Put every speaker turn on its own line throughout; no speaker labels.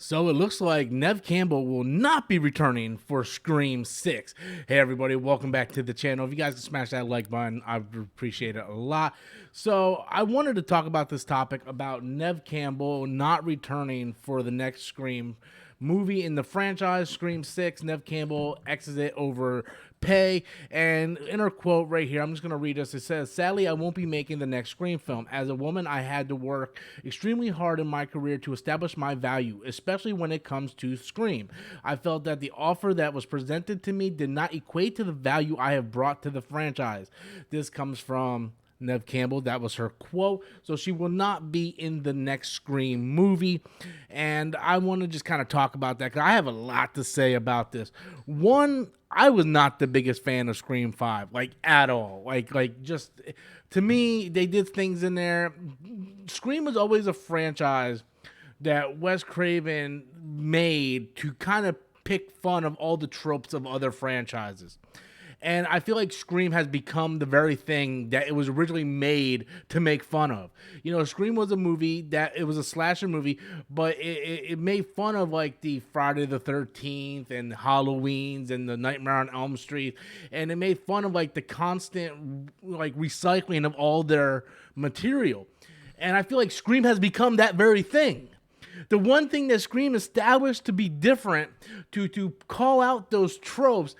So it looks like Neve Campbell will not be returning for Scream 6. Hey everybody, welcome back to the channel. If you guys can smash that like button, I would appreciate it a lot. So I wanted to talk about this topic about Neve Campbell not returning for the next Scream movie in the franchise. Scream 6, Neve Campbell exits it over pay. And in her quote right here, I'm just going to read this. It says, "Sadly, I won't be making the next Scream film. As a woman, I had to work extremely hard in my career to establish my value, especially when it comes to Scream. I felt that the offer that was presented to me did not equate to the value I have brought to the franchise." This comes from Neve Campbell. That was her quote. So she will not be in the next Scream movie. And I want to just kind of talk about that because I have a lot to say about this. One, I was not the biggest fan of Scream 5, like at all. Like just to me, they did things in there. Scream was always a franchise that Wes Craven made to kind of pick fun of all the tropes of other franchises. And I feel like Scream has become the very thing that it was originally made to make fun of. You know, Scream was a movie that it was a slasher movie, but it made fun of like the Friday the 13th and Halloweens and the Nightmare on Elm Street. And it made fun of like the constant like recycling of all their material. And I feel like Scream has become that very thing. The one thing that Scream established to be different, to call out those tropes,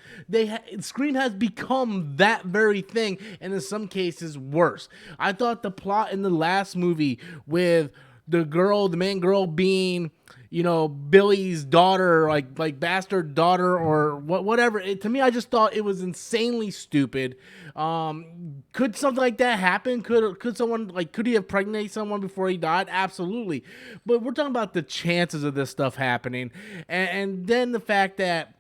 Scream has become that very thing, and in some cases worse. I thought the plot in the last movie with the main girl being, you know, Billy's daughter, like bastard daughter or whatever. To me, I just thought it was insanely stupid. Could something like that happen? Could someone could he have impregnated someone before he died? Absolutely. But we're talking about the chances of this stuff happening, and then the fact that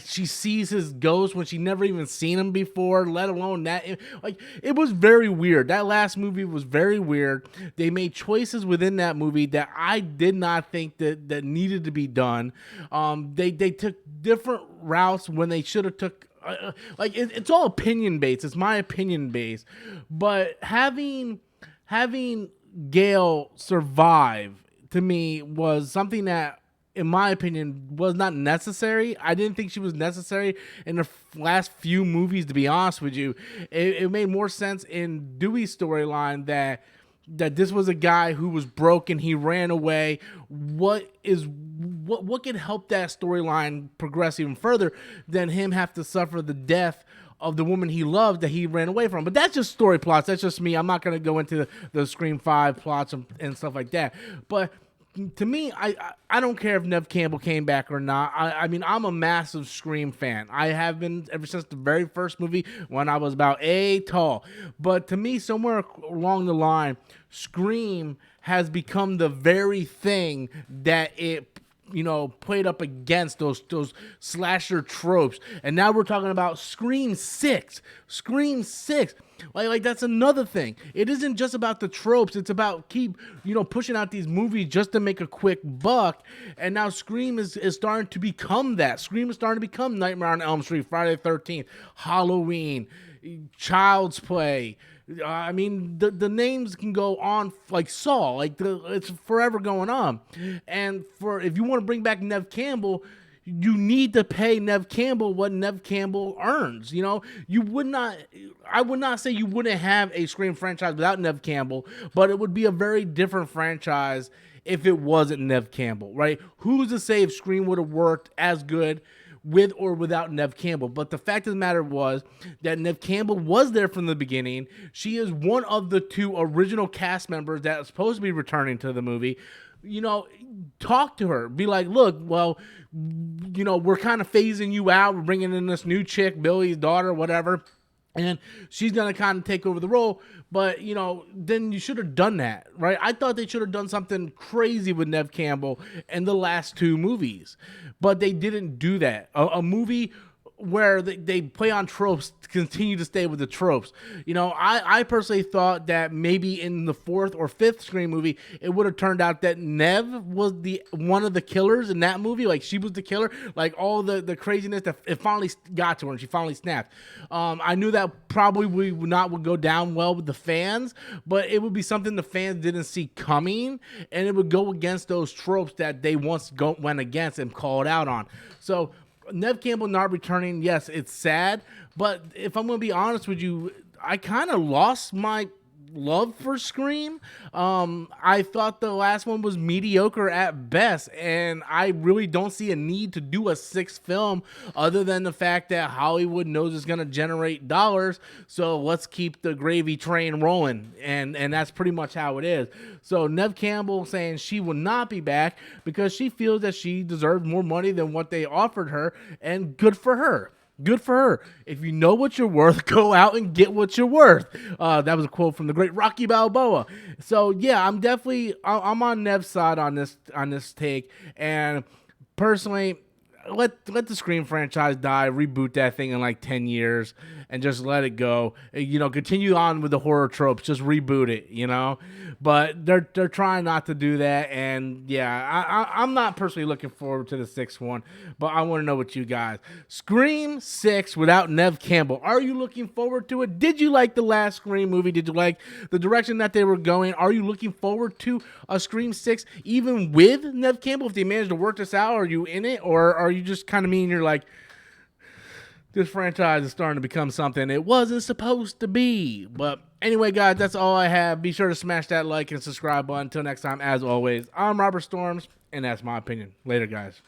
she sees his ghost when she never even seen him before, let alone that. It was very weird. That last movie was very weird. They made choices within that movie that I did not think that needed to be done. They took different routes when they should have took. It's all opinion based. It's my opinion based. But having Gail survive to me was something that, in my opinion, was not necessary. I didn't think she was necessary in the last few movies, to be honest with you. It made more sense in Dewey's storyline that this was a guy who was broken, he ran away. What could help that storyline progress even further than him have to suffer the death of the woman he loved that he ran away from? But that's just story plots. That's just me. I'm not going to go into the Scream 5 plots and stuff like that. But to me, I don't care if Neve Campbell came back or not. I mean, I'm a massive Scream fan. I have been ever since the very first movie when I was about tall. But to me, somewhere along the line, Scream has become the very thing that it, you know, played up against those slasher tropes. And now we're talking about Scream 6. Scream 6. Like that's another thing. It isn't just about the tropes. It's about pushing out these movies just to make a quick buck. And now Scream is starting to become that. Scream is starting to become Nightmare on Elm Street, Friday the 13th, Halloween, Child's Play. I mean, the names can go on like Saw. It's forever going on. And if you want to bring back Neve Campbell, you need to pay Neve Campbell what Neve Campbell earns. You know, I would not say you wouldn't have a Scream franchise without Neve Campbell, but it would be a very different franchise if it wasn't Neve Campbell, right? Who's to say if Scream would have worked as good with or without Neve Campbell? But the fact of the matter was that Neve Campbell was there from the beginning. She is one of the two original cast members that is supposed to be returning to the movie. You know, talk to her. Be like, look, well, you know, we're kind of phasing you out. We're bringing in this new chick, Billy's daughter, whatever. And she's going to kind of take over the role. But, you know, then you should have done that, right? I thought they should have done something crazy with Neve Campbell in the last two movies. But they didn't do that. A movie where they play on tropes to continue to stay with the tropes. You know, I personally thought that maybe in the 4th or 5th Scream movie, it would have turned out that Neve was one of the killers in that movie. Like, she was the killer. Like, all the craziness that it finally got to her and she finally snapped. I knew that probably would go down well with the fans, but it would be something the fans didn't see coming, and it would go against those tropes that they once went against and called out on. So Neve Campbell not returning, yes, it's sad, but if I'm going to be honest with you, I kind of lost my love for Scream. I thought the last one was mediocre at best, and I really don't see a need to do a 6th film other than the fact that Hollywood knows it's going to generate dollars, so let's keep the gravy train rolling, and that's pretty much how it is. So Neve Campbell saying she will not be back because she feels that she deserves more money than what they offered her, and good for her. Good for her. If you know what you're worth, go out and get what you're worth. That was a quote from the great Rocky Balboa. So yeah, I'm on Nev's side on this take. And personally, let the Scream franchise die, reboot that thing in like 10 years, and just let it go. You know, continue on with the horror tropes, just reboot it, you know. But they're trying not to do that, and yeah, I'm not personally looking forward to the 6th one, but I want to know what you guys. Scream 6 without Neve Campbell. Are you looking forward to it? Did you like the last Scream movie? Did you like the direction that they were going? Are you looking forward to a Scream 6 even with Neve Campbell? If they manage to work this out, are you in it, or are you just kind of mean you're like, this franchise is starting to become something it wasn't supposed to be? But anyway, guys, that's all I have. Be sure to smash that like and subscribe button. Until next time, as always, I'm Robert Storms, and that's my opinion. Later, guys.